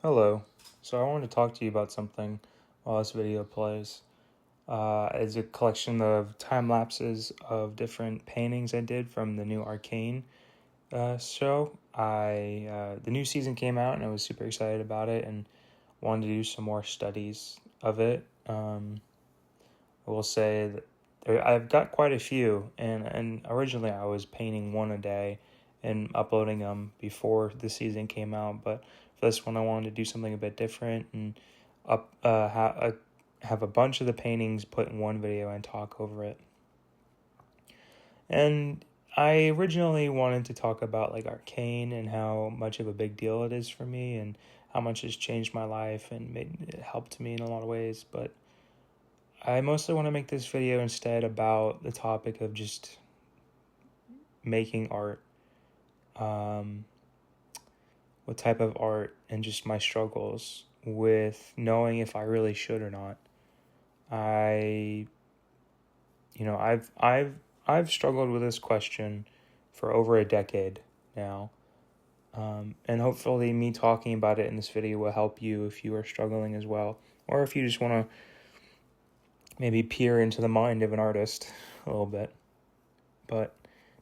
Hello. So I wanted to talk to you about something while this video plays. It's a collection of time lapses of different paintings I did from the new Arcane show. The new season came out and I was super excited about it and wanted to do some more studies of it. I will say that I've got quite a few, and originally I was painting one a day and uploading them before the season came out, but for this one I wanted to do something a bit different and have a bunch of the paintings put in one video and talk over it. And I originally wanted to talk about like Arcane and how much of a big deal it is for me and how much it's changed my life and it helped me in a lot of ways, but I mostly want to make this video instead about the topic of just making art, what type of art, and just my struggles with knowing if I really should or not. I've struggled with this question for over a decade now, and hopefully me talking about it in this video will help you if you are struggling as well, or if you just want to maybe peer into the mind of an artist a little bit. But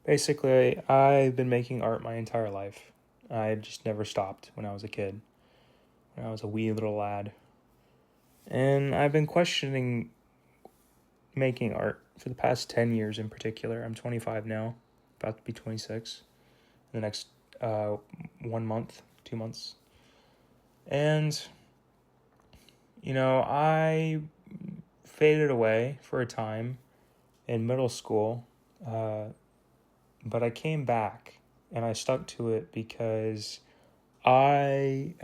basically, I've been making art my entire life. I just never stopped when I was a kid, when I was a wee little lad. And I've been questioning making art for the past 10 years in particular. I'm 25 now, about to be 26 in the next 1 month, 2 months. And, I faded away for a time in middle school, but I came back and I stuck to it because I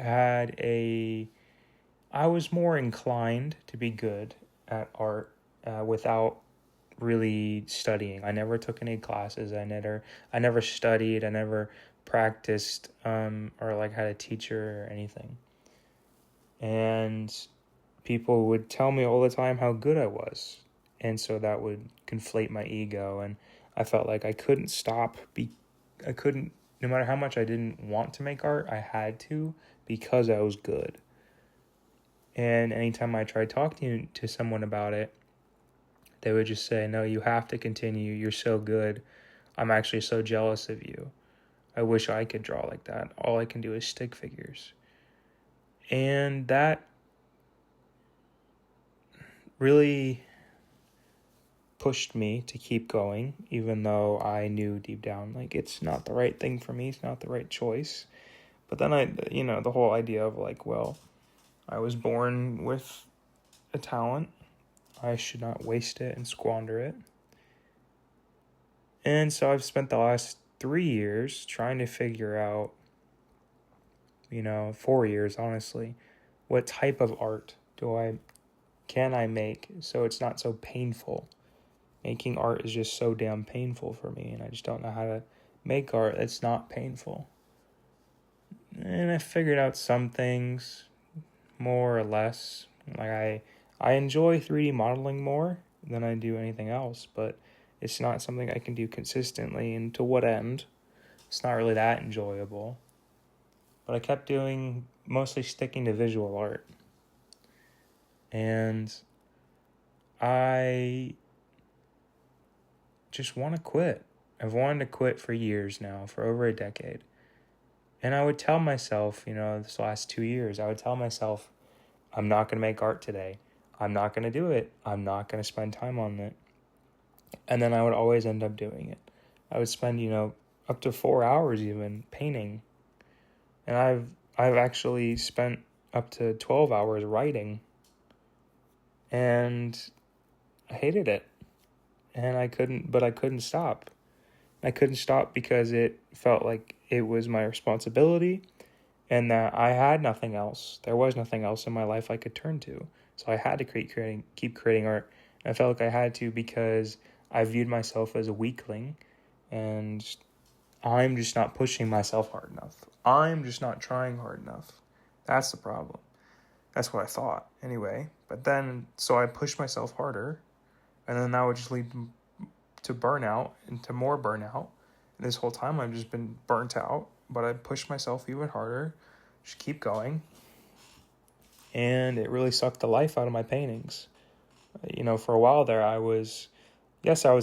was more inclined to be good at art without really studying. I never took any classes. I never studied. I never practiced or like had a teacher or anything. And people would tell me all the time how good I was. And so that would conflate my ego. And I felt like I couldn't stop. No matter how much I didn't want to make art, I had to because I was good. And anytime I tried talking to someone about it, they would just say, no, you have to continue. You're so good. I'm actually so jealous of you. I wish I could draw like that. All I can do is stick figures. And that really pushed me to keep going, even though I knew deep down, like, it's not the right thing for me. It's not the right choice. But then the whole idea of like, well, I was born with a talent. I should not waste it and squander it. And so I've spent the last 3 years trying to figure out, 4 years, honestly, what type of art can I make so it's not so painful. Making art is just so damn painful for me, and I just don't know how to make art that's not painful. And I figured out some things, more or less. Like I enjoy 3D modeling more than I do anything else, but it's not something I can do consistently, and to what end? It's not really that enjoyable. But I kept mostly sticking to visual art. And I just want to quit. I've wanted to quit for years now, for over a decade. And I would tell myself, this last 2 years, I would tell myself, I'm not going to make art today. I'm not going to do it. I'm not going to spend time on it. And then I would always end up doing it. I would spend, up to 4 hours even painting. And I've actually spent up to 12 hours writing. And I hated it. And I couldn't stop. I couldn't stop because it felt like it was my responsibility and that I had nothing else. There was nothing else in my life I could turn to. So I had to keep creating art. And I felt like I had to because I viewed myself as a weakling and I'm just not pushing myself hard enough. I'm just not trying hard enough. That's the problem. That's what I thought anyway. But then, so I pushed myself harder, and then that would just lead to burnout and to more burnout. And this whole time I've just been burnt out, but I pushed myself even harder. Just keep going. and it really sucked the life out of my paintings. For a while there, I was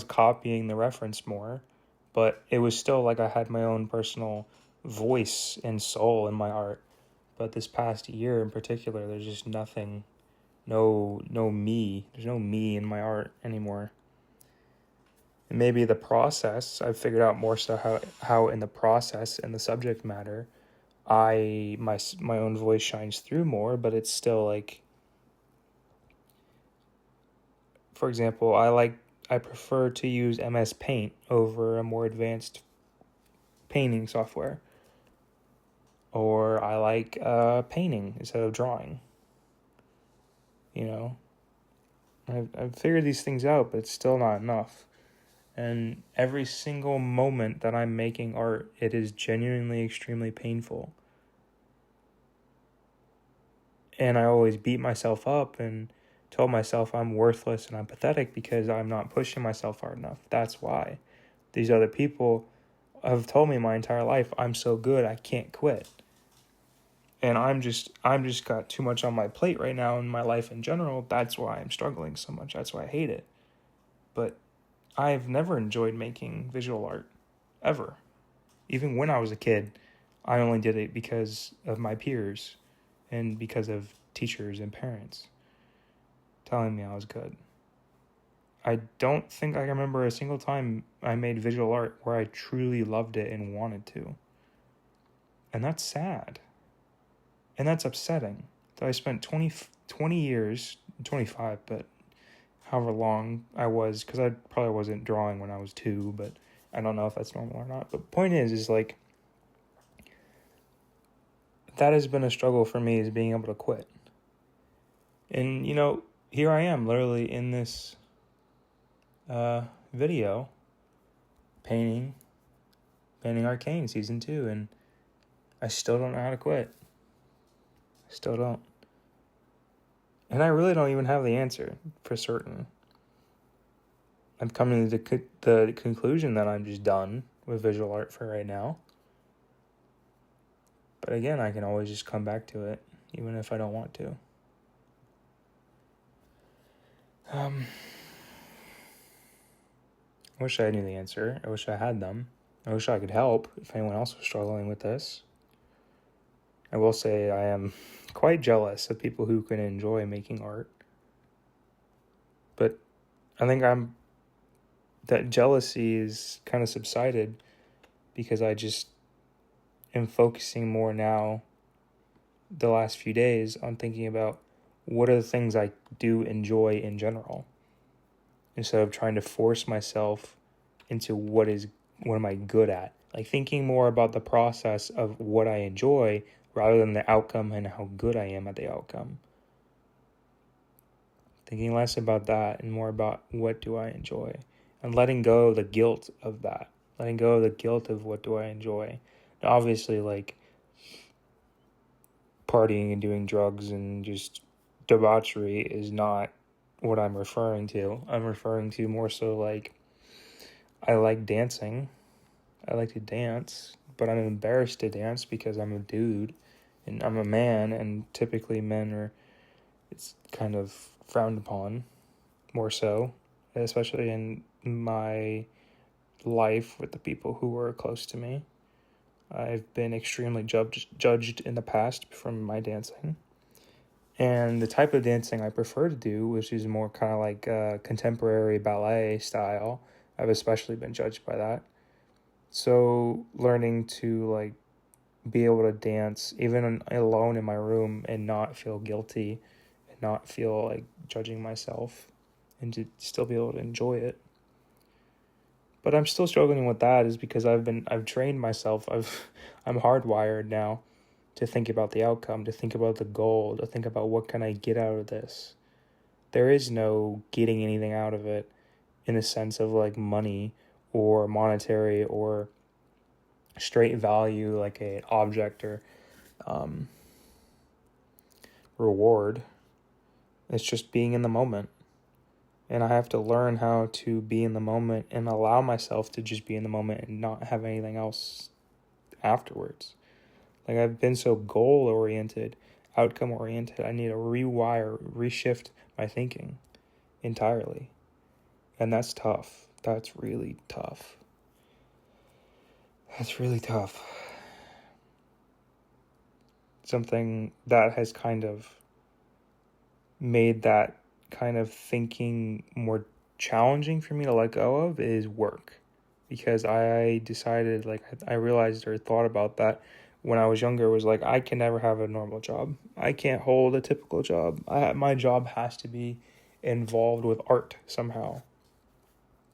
copying the reference more, but it was still like I had my own personal voice and soul in my art. But this past year in particular, there's just nothing, no me. There's no me in my art anymore. And maybe the process, I've figured out more so how in the process and the subject matter, my own voice shines through more, but it's still like, for example, I prefer to use MS Paint over a more advanced painting software. Or I like painting instead of drawing. I've figured these things out, but it's still not enough. And every single moment that I'm making art, it is genuinely extremely painful. And I always beat myself up and told myself I'm worthless and I'm pathetic because I'm not pushing myself hard enough. That's why. These other people have told me my entire life, I'm so good, I can't quit. And I'm just got too much on my plate right now in my life in general. That's why I'm struggling so much. That's why I hate it. But I've never enjoyed making visual art, ever. Even when I was a kid, I only did it because of my peers and because of teachers and parents telling me I was good. I don't think I remember a single time I made visual art where I truly loved it and wanted to. And that's sad. And that's upsetting. So I spent 20 years, 25, but however long I was, because I probably wasn't drawing when I was 2, but I don't know if that's normal or not. But point is like, that has been a struggle for me, is being able to quit. And, here I am, literally in this video, painting Arcane Season 2, and I still don't know how to quit. Still don't. And I really don't even have the answer for certain. I'm coming to the conclusion that I'm just done with visual art for right now. But again, I can always just come back to it, even if I don't want to. I wish I knew the answer. I wish I had them. I wish I could help if anyone else was struggling with this. I will say I am quite jealous of people who can enjoy making art. But I think that jealousy is kind of subsided because I just am focusing more now the last few days on thinking about what are the things I do enjoy in general, instead of trying to force myself into what am I good at. Like thinking more about the process of what I enjoy rather than the outcome and how good I am at the outcome. Thinking less about that and more about what do I enjoy, and letting go of the guilt of that. Letting go of the guilt of what do I enjoy. Now, obviously, like partying and doing drugs and just debauchery is not what I'm referring to. I'm referring to more so like I like dancing. I like to dance, but I'm embarrassed to dance because I'm a dude and I'm a man, and typically it's kind of frowned upon more so, especially in my life with the people who were close to me. I've been extremely judged in the past from my dancing. And the type of dancing I prefer to do, which is more kind of like contemporary ballet style, I've especially been judged by that. So learning to like be able to dance even alone in my room and not feel guilty and not feel like judging myself, and to still be able to enjoy it. But I'm still struggling with that is because I've trained myself. I'm hardwired now to think about the outcome, to think about the goal, to think about what can I get out of this. There is no getting anything out of it in the sense of like money or monetary or straight value, like an object or reward. It's just being in the moment. And I have to learn how to be in the moment and allow myself to just be in the moment and not have anything else afterwards. Like I've been so goal-oriented, outcome oriented. I need to reshift my thinking entirely. And that's tough. That's really tough. That's really tough. Something that has kind of made that kind of thinking more challenging for me to let go of is work. Because I decided, like, I realized or thought about that when I was younger, was like, I can never have a normal job. I can't hold a typical job. My job has to be involved with art somehow.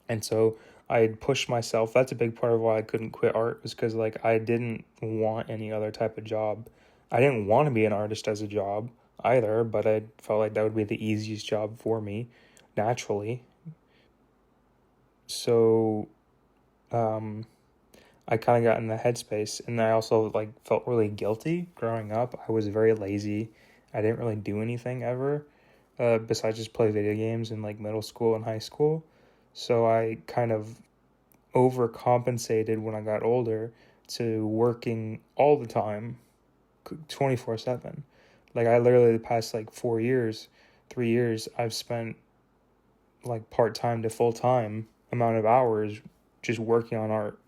And so I had pushed myself. That's a big part of why I couldn't quit art, was because, like, I didn't want any other type of job. I didn't want to be an artist as a job either, but I felt like that would be the easiest job for me naturally. So I kind of got in the headspace, and I also, like, felt really guilty growing up. I was very lazy. I didn't really do anything ever, besides just play video games in, like, middle school and high school. So I kind of overcompensated when I got older to working all the time, 24/7. Like, I literally, the past, like, 3 years, I've spent, like, part-time to full-time amount of hours just working on art,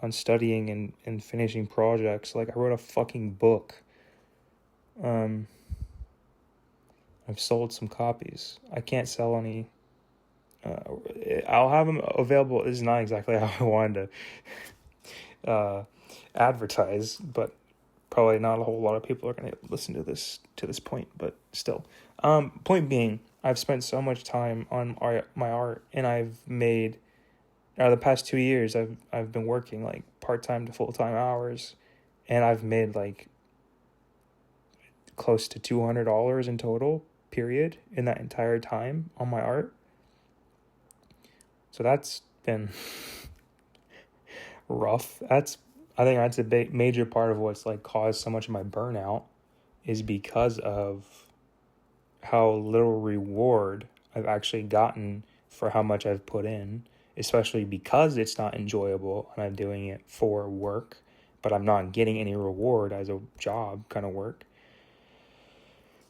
on studying and finishing projects. Like, I wrote a fucking book. I've sold some copies. I can't sell any. I'll have them available. This is not exactly how I wanted to advertise, but probably not a whole lot of people are going to listen to this point, but still. Point being, I've spent so much time on my art, and I've made, the past 2 years, I've been working, like, part-time to full-time hours, and I've made, like, close to $200 in total, period, in that entire time on my art. So that's been rough. I think that's a major part of what's, like, caused so much of my burnout, is because of how little reward I've actually gotten for how much I've put in, especially because it's not enjoyable and I'm doing it for work, but I'm not getting any reward as a job kind of work.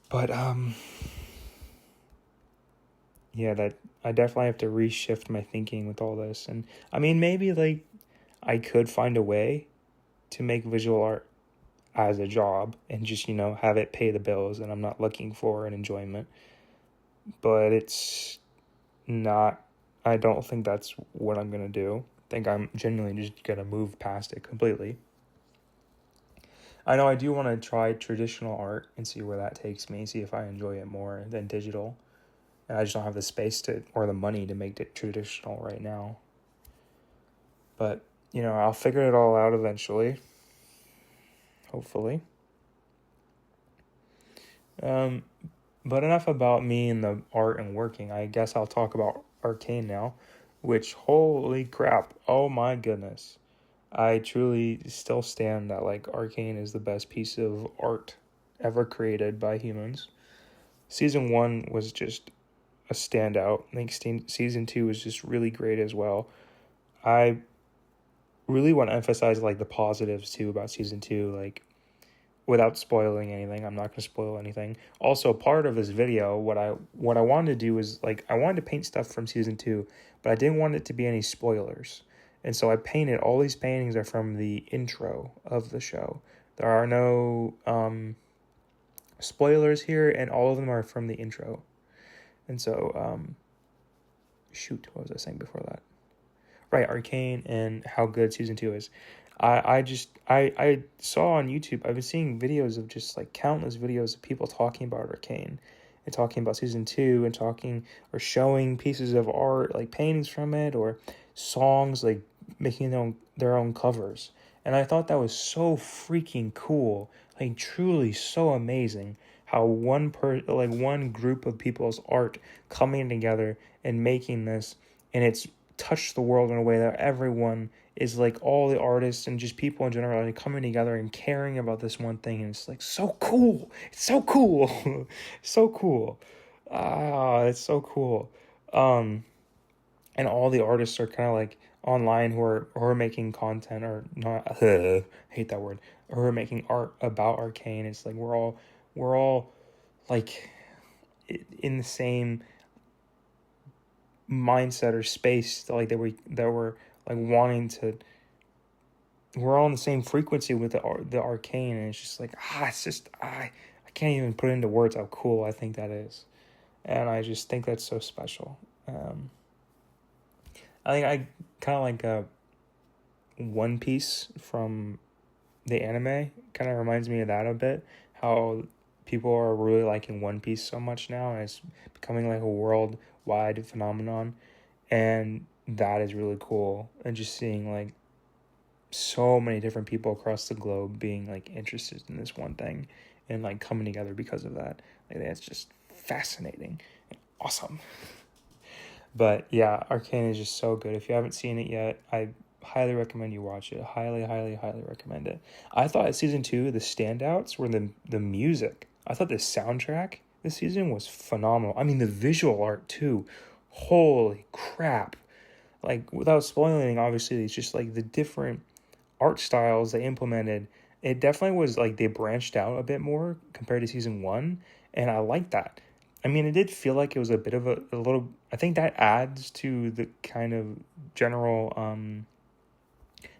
But yeah, that I definitely have to reshift my thinking with all this. And I mean, maybe, like, I could find a way to make visual art as a job and just, have it pay the bills, and I'm not looking for an enjoyment. But it's not, I don't think that's what I'm going to do. I think I'm genuinely just going to move past it completely. I know I do want to try traditional art and see where that takes me, see if I enjoy it more than digital. And I just don't have the space or the money to make it traditional right now. But, I'll figure it all out eventually. Hopefully. But enough about me and the art and working. I guess I'll talk about Arcane now, which, holy crap, oh my goodness. I truly still stand that, like, Arcane is the best piece of art ever created by humans. Season 1 was just a standout. I think season 2 was just really great as well. I really want to emphasize, like, the positives too about season 2, like, without spoiling anything. I'm not going to spoil anything. Also, part of this video, what I wanted to do is, like, I wanted to paint stuff from season 2, but I didn't want it to be any spoilers. And so I painted, all these paintings are from the intro of the show. There are no spoilers here, and all of them are from the intro. And so, what was I saying before that? Right, Arcane and how good season 2 is. I saw on YouTube, I've been seeing videos of just, like, countless videos of people talking about Arcane and talking about season 2 and talking or showing pieces of art, like paintings from it, or songs, like making their own covers. And I thought that was so freaking cool, like, truly so amazing how one group of people's art coming together and making this, and it's touched the world in a way that everyone is, like, all the artists and just people in general, like, coming together and caring about this one thing, and it's, like, so cool. It's so cool. So cool. It's so cool. And all the artists are kind of, like, online who are making content, or not, hate that word, who are making art about Arcane. It's like we're all like in the same mindset or space, like that we're like wanting to, we're all on the same frequency with the Arcane, and it's just like it's just I can't even put into words how cool I think that is, and I just think that's so special. I think I kind of like One Piece from the anime. Kind of reminds me of that a bit. How people are really liking One Piece so much now, and it's becoming like a worldwide phenomenon, and that is really cool. And just seeing like so many different people across the globe being like interested in this one thing and like coming together because of that. Like that's just fascinating and awesome. But yeah, Arcane is just so good. If you haven't seen it yet, I highly recommend you watch it. Highly, highly, highly recommend it. I thought season 2, the standouts were the music. I thought the soundtrack this season was phenomenal. I mean, the visual art too. Holy crap. Like, without spoiling, obviously, it's just like the different art styles they implemented. It definitely was like they branched out a bit more compared to season 1, and I like that. I mean, it did feel like it was a bit of a little, I think that adds to the kind of general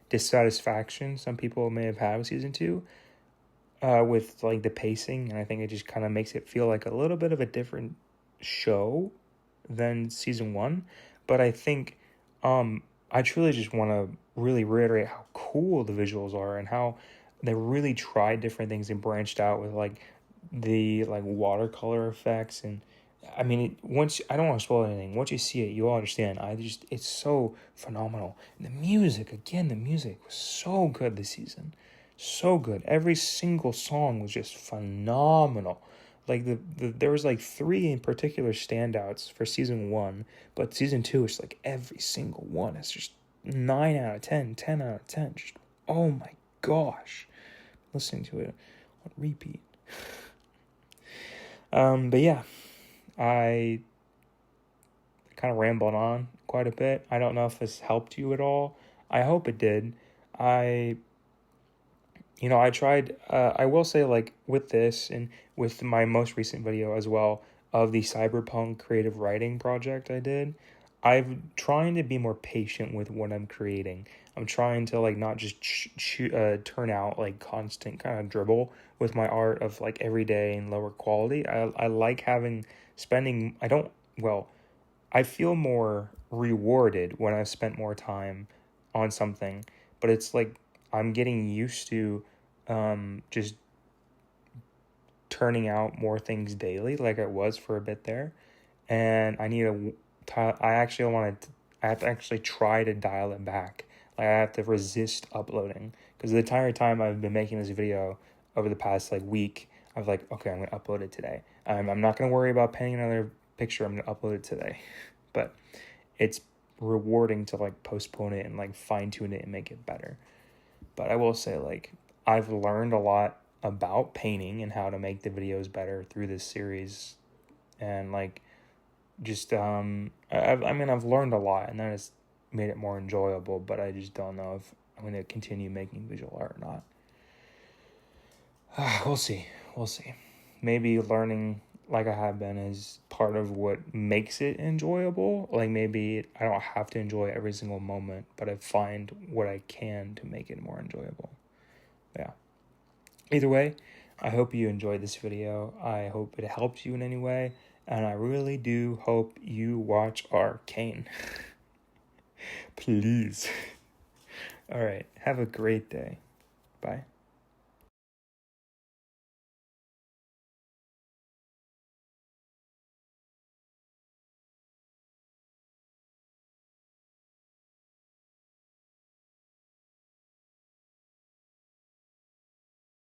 dissatisfaction some people may have had with season 2 with like the pacing, and I think it just kind of makes it feel like a little bit of a different show than season 1. But I think I truly just want to really reiterate how cool the visuals are and how they really tried different things and branched out with like the like watercolor effects. And I mean, once, I don't want to spoil anything, once you see it you'll understand. It's so phenomenal. And the music, again, the music was so good this season, so good. Every single song was just phenomenal. Like there was like 3 in particular standouts for season 1, but season 2 is like every single one. It's just 9 out of 10, 10 out of 10. Just, oh my gosh, listening to it on repeat. But yeah, I kind of rambled on quite a bit. I don't know if this helped you at all. I hope it did. I tried, I will say, like, with this and with my most recent video as well of the cyberpunk creative writing project I did, I'm trying to be more patient with what I'm creating. I'm trying to, like, not just turn out, like, constant kind of dribble with my art of, like, everyday and lower quality. I like I feel more rewarded when I've spent more time on something, but it's like I'm getting used to just turning out more things daily like I was for a bit there. And I have to actually try to dial it back. Like, I have to resist uploading, because the entire time I've been making this video over the past like week, I was like, okay, I'm going to upload it today. I'm not going to worry about painting another picture. I'm going to upload it today. But it's rewarding to like postpone it and like fine tune it and make it better. But I will say, like, I've learned a lot about painting and how to make the videos better through this series. And like, just I've learned a lot, and that has made it more enjoyable. But I just don't know if I'm going to continue making visual art or not. We'll see. Maybe learning like I have been is part of what makes it enjoyable. Like, maybe I don't have to enjoy every single moment, but I find what I can to make it more enjoyable. Yeah. Either way, I hope you enjoyed this video. I hope it helped you in any way. And I really do hope you watch Arcane. Please. All right. Have a great day. Bye.